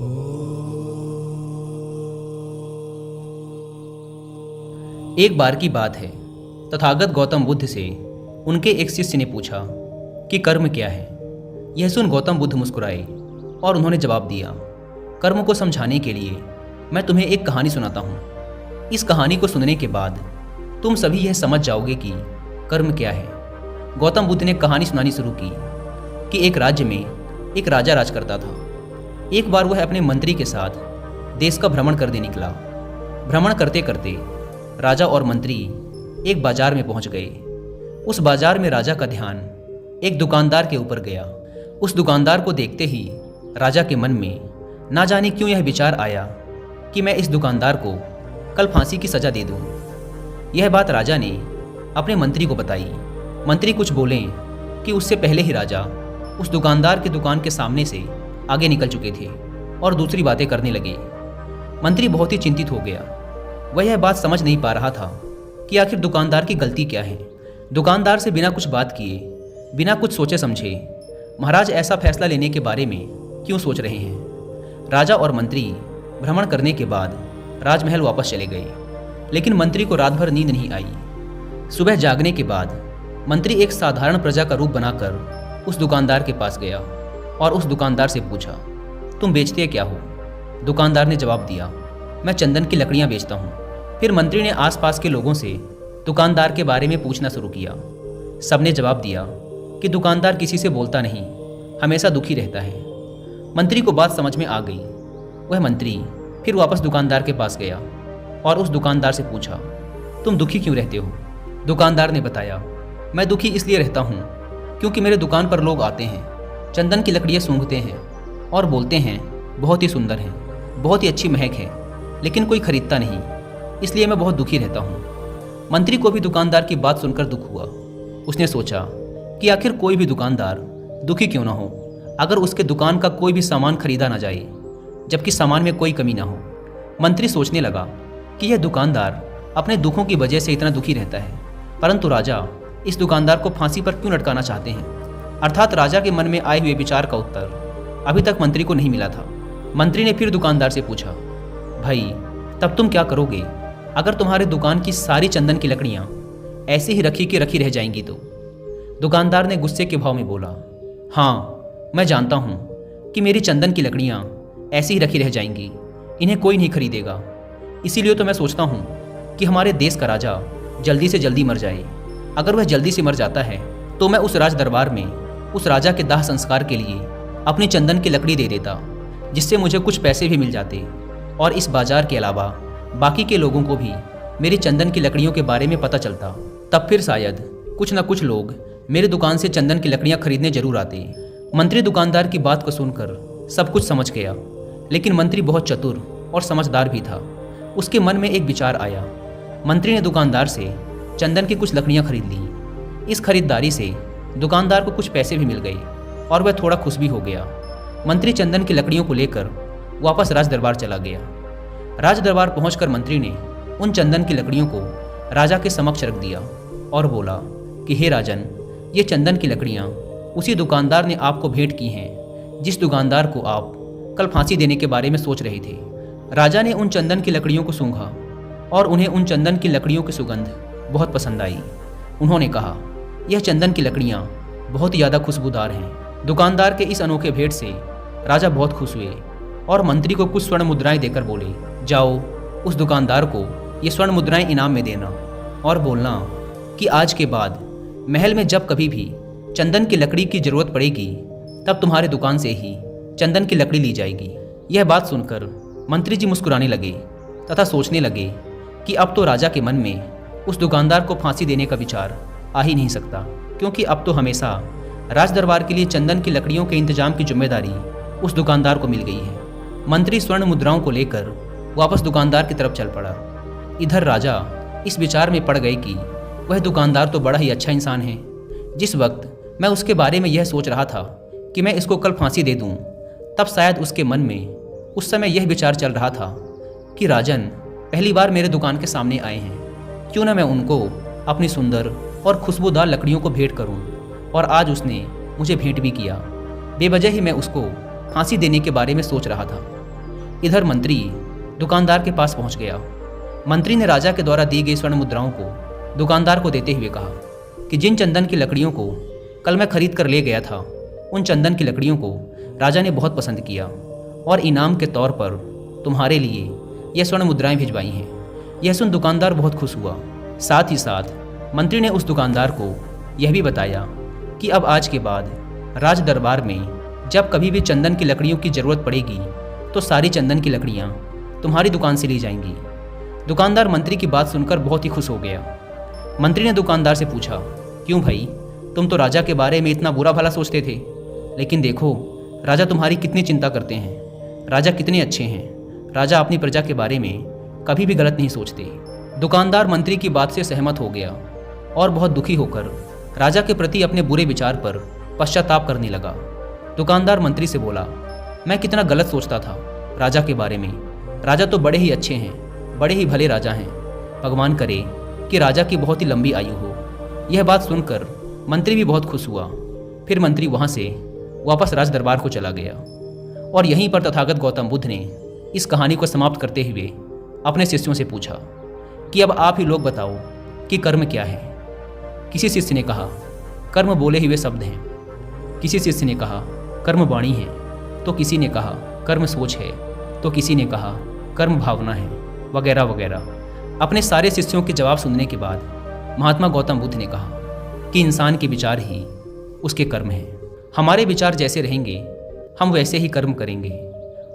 एक बार की बात है, तथागत गौतम बुद्ध से उनके एक शिष्य ने पूछा कि कर्म क्या है। यह सुन गौतम बुद्ध मुस्कुराए और उन्होंने जवाब दिया, कर्म को समझाने के लिए मैं तुम्हें एक कहानी सुनाता हूँ। इस कहानी को सुनने के बाद तुम सभी यह समझ जाओगे कि कर्म क्या है। गौतम बुद्ध ने कहानी सुनानी शुरू की कि एक राज्य में एक राजा राज करता था। एक बार वह अपने मंत्री के साथ देश का भ्रमण करने निकला। भ्रमण करते करते राजा और मंत्री एक बाजार में पहुंच गए। उस बाजार में राजा का ध्यान एक दुकानदार के ऊपर गया। उस दुकानदार को देखते ही राजा के मन में ना जाने क्यों यह विचार आया कि मैं इस दुकानदार को कल फांसी की सज़ा दे दूं। यह बात राजा ने अपने मंत्री को बताई। मंत्री कुछ बोले कि उससे पहले ही राजा उस दुकानदार की दुकान के सामने से आगे निकल चुके थे और दूसरी बातें करने लगे। मंत्री बहुत ही चिंतित हो गया। वह यह बात समझ नहीं पा रहा था कि आखिर दुकानदार की गलती क्या है। दुकानदार से बिना कुछ बात किए, बिना कुछ सोचे समझे महाराज ऐसा फैसला लेने के बारे में क्यों सोच रहे हैं। राजा और मंत्री भ्रमण करने के बाद राजमहल वापस चले गए, लेकिन मंत्री को रात भर नींद नहीं आई। सुबह जागने के बाद मंत्री एक साधारण प्रजा का रूप बनाकर उस दुकानदार के पास गया और उस दुकानदार से पूछा, तुम बेचते क्या हो? दुकानदार ने जवाब दिया, मैं चंदन की लकड़ियाँ बेचता हूँ। फिर मंत्री ने आसपास के लोगों से दुकानदार के बारे में पूछना शुरू किया। सबने जवाब दिया कि दुकानदार किसी से बोलता नहीं, हमेशा दुखी रहता है। मंत्री को बात समझ में आ गई। वह मंत्री फिर वापस दुकानदार के पास गया और उस दुकानदार से पूछा, तुम दुखी क्यों रहते हो? दुकानदार ने बताया, मैं दुखी इसलिए रहता हूँ क्योंकि मेरे दुकान पर लोग आते हैं, चंदन की लकड़ियाँ सूंघते हैं और बोलते हैं बहुत ही सुंदर है, बहुत ही अच्छी महक है, लेकिन कोई खरीदता नहीं, इसलिए मैं बहुत दुखी रहता हूँ। मंत्री को भी दुकानदार की बात सुनकर दुख हुआ। उसने सोचा कि आखिर कोई भी दुकानदार दुखी क्यों ना हो अगर उसके दुकान का कोई भी सामान खरीदा ना जाए, जबकि सामान में कोई कमी ना हो। मंत्री सोचने लगा कि यह दुकानदार अपने दुखों की वजह से इतना दुखी रहता है, परंतु राजा इस दुकानदार को फांसी पर क्यों लटकाना चाहते हैं। अर्थात राजा के मन में आए हुए विचार का उत्तर अभी तक मंत्री को नहीं मिला था। मंत्री ने फिर दुकानदार से पूछा, भाई तब तुम क्या करोगे अगर तुम्हारे दुकान की सारी चंदन की लकड़ियाँ ऐसी ही रखी की रखी रह जाएंगी तो? दुकानदार ने गुस्से के भाव में बोला, हाँ मैं जानता हूँ कि मेरी चंदन की लकड़ियाँ ऐसी ही रखी रह जाएंगी, इन्हें कोई नहीं खरीदेगा। इसीलिए तो मैं सोचता हूँ कि हमारे देश का राजा जल्दी से जल्दी मर जाए। अगर वह जल्दी से मर जाता है तो मैं उस राज दरबार में उस राजा के दाह संस्कार के लिए अपनी चंदन की लकड़ी दे देता, जिससे मुझे कुछ पैसे भी मिल जाते और इस बाजार के अलावा बाकी के लोगों को भी मेरी चंदन की लकड़ियों के बारे में पता चलता। तब फिर शायद कुछ न कुछ लोग मेरी दुकान से चंदन की लकड़ियाँ खरीदने जरूर आते। मंत्री दुकानदार की बात को सुनकर सब कुछ समझ गया, लेकिन मंत्री बहुत चतुर और समझदार भी था। उसके मन में एक विचार आया। मंत्री ने दुकानदार से चंदन की कुछ लकड़ियाँ खरीद ली। इस खरीदारी से दुकानदार को कुछ पैसे भी मिल गए और वह थोड़ा खुश भी हो गया। मंत्री चंदन की लकड़ियों को लेकर वापस राज दरबार चला गया। राज दरबार पहुंचकर मंत्री ने उन चंदन की लकड़ियों को राजा के समक्ष रख दिया और बोला कि हे राजन, ये चंदन की लकड़ियाँ उसी दुकानदार ने आपको भेंट की हैं जिस दुकानदार को आप कल फांसी देने के बारे में सोच रहे थे। राजा ने उन चंदन की लकड़ियों को सूंघा और उन्हें उन चंदन की लकड़ियों की सुगंध बहुत पसंद आई। उन्होंने कहा, यह चंदन की लकड़ियाँ बहुत ज़्यादा खुशबूदार हैं। दुकानदार के इस अनोखे भेंट से राजा बहुत खुश हुए और मंत्री को कुछ स्वर्ण मुद्राएं देकर बोले, जाओ उस दुकानदार को ये स्वर्ण मुद्राएं इनाम में देना और बोलना कि आज के बाद महल में जब कभी भी चंदन की लकड़ी की ज़रूरत पड़ेगी तब तुम्हारे दुकान से ही चंदन की लकड़ी ली जाएगी। यह बात सुनकर मंत्री जी मुस्कुराने लगे तथा सोचने लगे कि अब तो राजा के मन में उस दुकानदार को फांसी देने का विचार आ ही नहीं सकता, क्योंकि अब तो हमेशा राज दरबार के लिए चंदन की लकड़ियों के इंतजाम की जिम्मेदारी उस दुकानदार को मिल गई है। मंत्री स्वर्ण मुद्राओं को लेकर वापस दुकानदार की तरफ चल पड़ा। इधर राजा इस विचार में पड़ गए कि वह दुकानदार तो बड़ा ही अच्छा इंसान है। जिस वक्त मैं उसके बारे में यह सोच रहा था कि मैं इसको कल फांसी दे दूं, तब शायद उसके मन में उस समय यह विचार चल रहा था कि राजन पहली बार मेरे दुकान के सामने आए हैं, क्यों ना मैं उनको अपनी सुंदर और खुशबूदार लकड़ियों को भेंट करूं। और आज उसने मुझे भेंट भी किया। बेवजह ही मैं उसको फांसी देने के बारे में सोच रहा था। इधर मंत्री दुकानदार के पास पहुंच गया। मंत्री ने राजा के द्वारा दी गई स्वर्ण मुद्राओं को दुकानदार को देते हुए कहा कि जिन चंदन की लकड़ियों को कल मैं खरीद कर ले गया था, उन चंदन की लकड़ियों को राजा ने बहुत पसंद किया और इनाम के तौर पर तुम्हारे लिए यह स्वर्ण मुद्राएं भिजवाई हैं। यह सुन दुकानदार बहुत खुश हुआ। साथ ही साथ मंत्री ने उस दुकानदार को यह भी बताया कि अब आज के बाद राज दरबार में जब कभी भी चंदन की लकड़ियों की ज़रूरत पड़ेगी तो सारी चंदन की लकड़ियाँ तुम्हारी दुकान से ली जाएंगी। दुकानदार मंत्री की बात सुनकर बहुत ही खुश हो गया। मंत्री ने दुकानदार से पूछा, क्यों भाई, तुम तो राजा के बारे में इतना बुरा भला सोचते थे, लेकिन देखो राजा तुम्हारी कितनी चिंता करते हैं। राजा कितने अच्छे हैं। राजा अपनी प्रजा के बारे में कभी भी गलत नहीं सोचते। दुकानदार मंत्री की बात से सहमत हो गया और बहुत दुखी होकर राजा के प्रति अपने बुरे विचार पर पश्चाताप करने लगा। दुकानदार मंत्री से बोला, मैं कितना गलत सोचता था राजा के बारे में। राजा तो बड़े ही अच्छे हैं, बड़े ही भले राजा हैं। भगवान करे कि राजा की बहुत ही लंबी आयु हो। यह बात सुनकर मंत्री भी बहुत खुश हुआ। फिर मंत्री वहाँ से वापस राज दरबार को चला गया और यहीं पर तथागत गौतम बुद्ध ने इस कहानी को समाप्त करते हुए अपने शिष्यों से पूछा कि अब आप ही लोग बताओ कि कर्म क्या है। किसी शिष्य ने कहा, कर्म बोले हुए शब्द हैं। किसी शिष्य ने कहा, कर्म वाणी है। तो किसी ने कहा, कर्म सोच है। तो किसी ने कहा, कर्म भावना है, वगैरह वगैरह। अपने सारे शिष्यों के जवाब सुनने के बाद महात्मा गौतम बुद्ध ने कहा कि इंसान के विचार ही उसके कर्म हैं। हमारे विचार जैसे रहेंगे हम वैसे ही कर्म करेंगे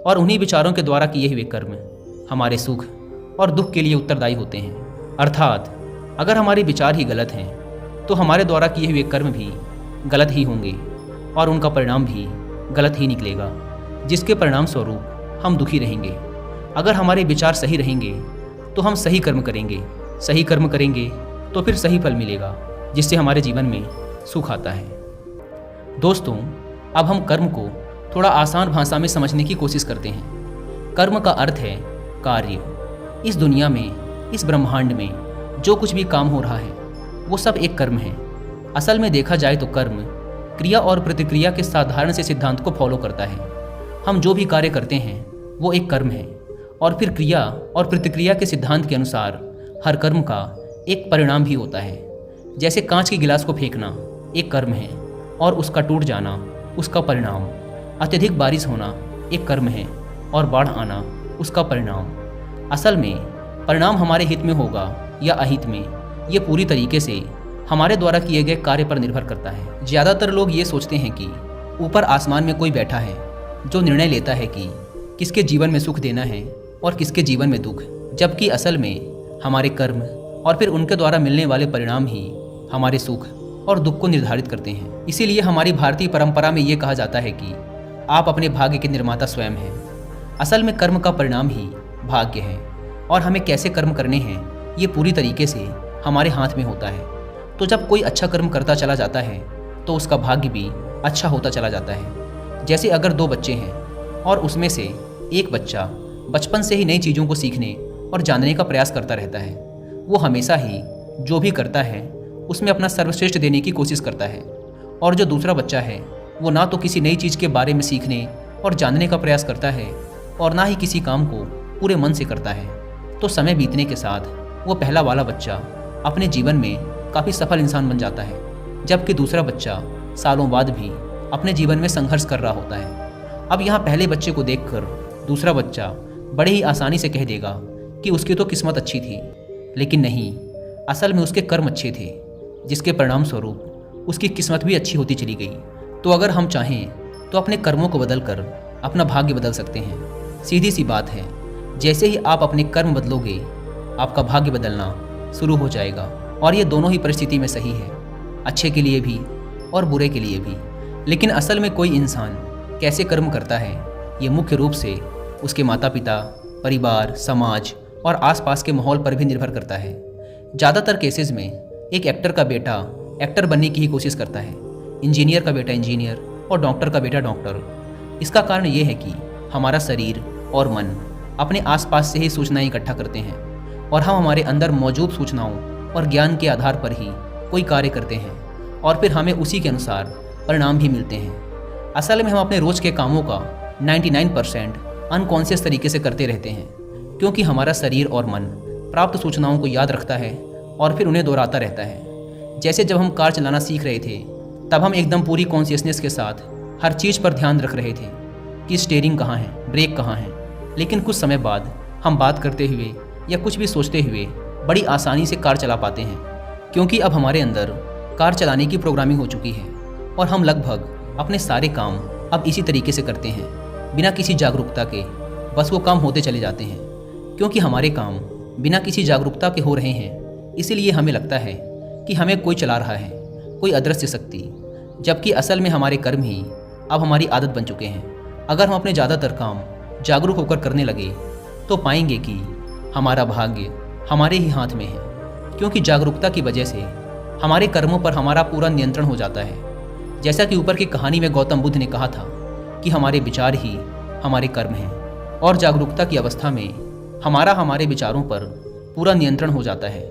और उन्हीं विचारों के द्वारा किए हुए कर्म हमारे सुख और दुख के लिए उत्तरदायी होते हैं। अर्थात अगर हमारे विचार ही गलत हैं तो हमारे द्वारा किए हुए कर्म भी गलत ही होंगे और उनका परिणाम भी गलत ही निकलेगा, जिसके परिणाम स्वरूप हम दुखी रहेंगे। अगर हमारे विचार सही रहेंगे तो हम सही कर्म करेंगे, सही कर्म करेंगे तो फिर सही फल मिलेगा, जिससे हमारे जीवन में सुख आता है। दोस्तों, अब हम कर्म को थोड़ा आसान भाषा में समझने की कोशिश करते हैं। कर्म का अर्थ है कार्य। इस दुनिया में, इस ब्रह्मांड में जो कुछ भी काम हो रहा है वो सब एक कर्म है। असल में देखा जाए तो कर्म क्रिया और प्रतिक्रिया के साधारण से सिद्धांत को फॉलो करता है। हम जो भी कार्य करते हैं वो एक कर्म है और फिर क्रिया और प्रतिक्रिया के सिद्धांत के अनुसार हर कर्म का एक परिणाम भी होता है। जैसे कांच के गिलास को फेंकना एक कर्म है और उसका टूट जाना उसका परिणाम। अत्यधिक बारिश होना एक कर्म है और बाढ़ आना उसका परिणाम। असल में परिणाम हमारे हित में होगा या अहित में, ये पूरी तरीके से हमारे द्वारा किए गए कार्य पर निर्भर करता है। ज़्यादातर लोग ये सोचते हैं कि ऊपर आसमान में कोई बैठा है जो निर्णय लेता है कि किसके जीवन में सुख देना है और किसके जीवन में दुख, जबकि असल में हमारे कर्म और फिर उनके द्वारा मिलने वाले परिणाम ही हमारे सुख और दुख को निर्धारित करते हैं। इसीलिए हमारी भारतीय परंपरा में ये कहा जाता है कि आप अपने भाग्य के निर्माता स्वयं हैं। असल में कर्म का परिणाम ही भाग्य है और हमें कैसे कर्म करने हैं ये पूरी तरीके से हमारे हाथ में होता है। तो जब कोई अच्छा कर्म करता चला जाता है तो उसका भाग्य भी अच्छा होता चला जाता है। जैसे अगर दो बच्चे हैं और उसमें से एक बच्चा बचपन से ही नई चीज़ों को सीखने और जानने का प्रयास करता रहता है, वो हमेशा ही जो भी करता है उसमें अपना सर्वश्रेष्ठ देने की कोशिश करता है। और जो दूसरा बच्चा है वो ना तो किसी नई चीज़ के बारे में सीखने और जानने का प्रयास करता है और ना ही किसी काम को पूरे मन से करता है। तो समय बीतने के साथ वो पहला वाला बच्चा अपने जीवन में काफ़ी सफल इंसान बन जाता है, जबकि दूसरा बच्चा सालों बाद भी अपने जीवन में संघर्ष कर रहा होता है। अब यहाँ पहले बच्चे को देखकर दूसरा बच्चा बड़े ही आसानी से कह देगा कि उसकी तो किस्मत अच्छी थी, लेकिन नहीं, असल में उसके कर्म अच्छे थे, जिसके परिणाम स्वरूप उसकी किस्मत भी अच्छी होती चली गई। तो अगर हम चाहें तो अपने कर्मों को बदलकर अपना भाग्य बदल सकते हैं। सीधी सी बात है, जैसे ही आप अपने कर्म बदलोगे आपका भाग्य बदलना शुरू हो जाएगा। और ये दोनों ही परिस्थिति में सही है, अच्छे के लिए भी और बुरे के लिए भी। लेकिन असल में कोई इंसान कैसे कर्म करता है ये मुख्य रूप से उसके माता पिता, परिवार, समाज और आसपास के माहौल पर भी निर्भर करता है। ज़्यादातर केसेस में एक एक्टर का बेटा एक्टर बनने की ही कोशिश करता है, इंजीनियर का बेटा इंजीनियर और डॉक्टर का बेटा डॉक्टर। इसका कारण ये है कि हमारा शरीर और मन अपने आसपास से ही सूचनाएं इकट्ठा करते हैं और हम हमारे अंदर मौजूद सूचनाओं और ज्ञान के आधार पर ही कोई कार्य करते हैं और फिर हमें उसी के अनुसार परिणाम भी मिलते हैं। असल में हम अपने रोज़ के कामों का 99% अनकॉन्शियस तरीके से करते रहते हैं, क्योंकि हमारा शरीर और मन प्राप्त सूचनाओं को याद रखता है और फिर उन्हें दोहराता रहता है। जैसे जब हम कार चलाना सीख रहे थे, तब हम एकदम पूरी कॉन्शियसनेस के साथ हर चीज़ पर ध्यान रख रहे थे कि स्टीयरिंग कहाँ है, ब्रेक कहाँ है। लेकिन कुछ समय बाद हम बात करते हुए या कुछ भी सोचते हुए बड़ी आसानी से कार चला पाते हैं, क्योंकि अब हमारे अंदर कार चलाने की प्रोग्रामिंग हो चुकी है और हम लगभग अपने सारे काम अब इसी तरीके से करते हैं, बिना किसी जागरूकता के। बस वो काम होते चले जाते हैं, क्योंकि हमारे काम बिना किसी जागरूकता के हो रहे हैं। इसीलिए हमें लगता है कि हमें कोई चला रहा है, कोई अदृश्य शक्ति, जबकि असल में हमारे कर्म ही अब हमारी आदत बन चुके हैं। अगर हम अपने ज़्यादातर काम जागरूक होकर करने लगे तो पाएंगे कि हमारा भाग्य हमारे ही हाथ में है, क्योंकि जागरूकता की वजह से हमारे कर्मों पर हमारा पूरा नियंत्रण हो जाता है। जैसा कि ऊपर की कहानी में गौतम बुद्ध ने कहा था कि हमारे विचार ही हमारे कर्म हैं, और जागरूकता की अवस्था में हमारे विचारों पर पूरा नियंत्रण हो जाता है।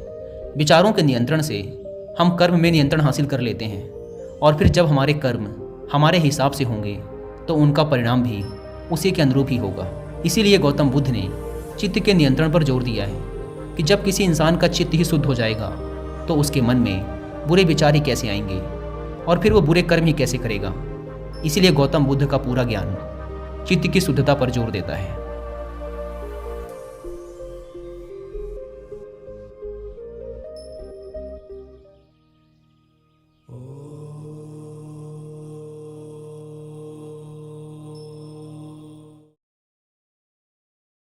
विचारों के नियंत्रण से हम कर्म में नियंत्रण हासिल कर लेते हैं, और फिर जब हमारे कर्म हमारे हिसाब से होंगे तो उनका परिणाम भी उसी के अनुरूप ही होगा। इसीलिए गौतम बुद्ध ने चित्त के नियंत्रण पर जोर दिया है कि जब किसी इंसान का चित्त ही शुद्ध हो जाएगा तो उसके मन में बुरे विचार ही कैसे आएंगे और फिर वो बुरे कर्म ही कैसे करेगा। इसीलिए गौतम बुद्ध का पूरा ज्ञान चित्त की शुद्धता पर जोर देता है।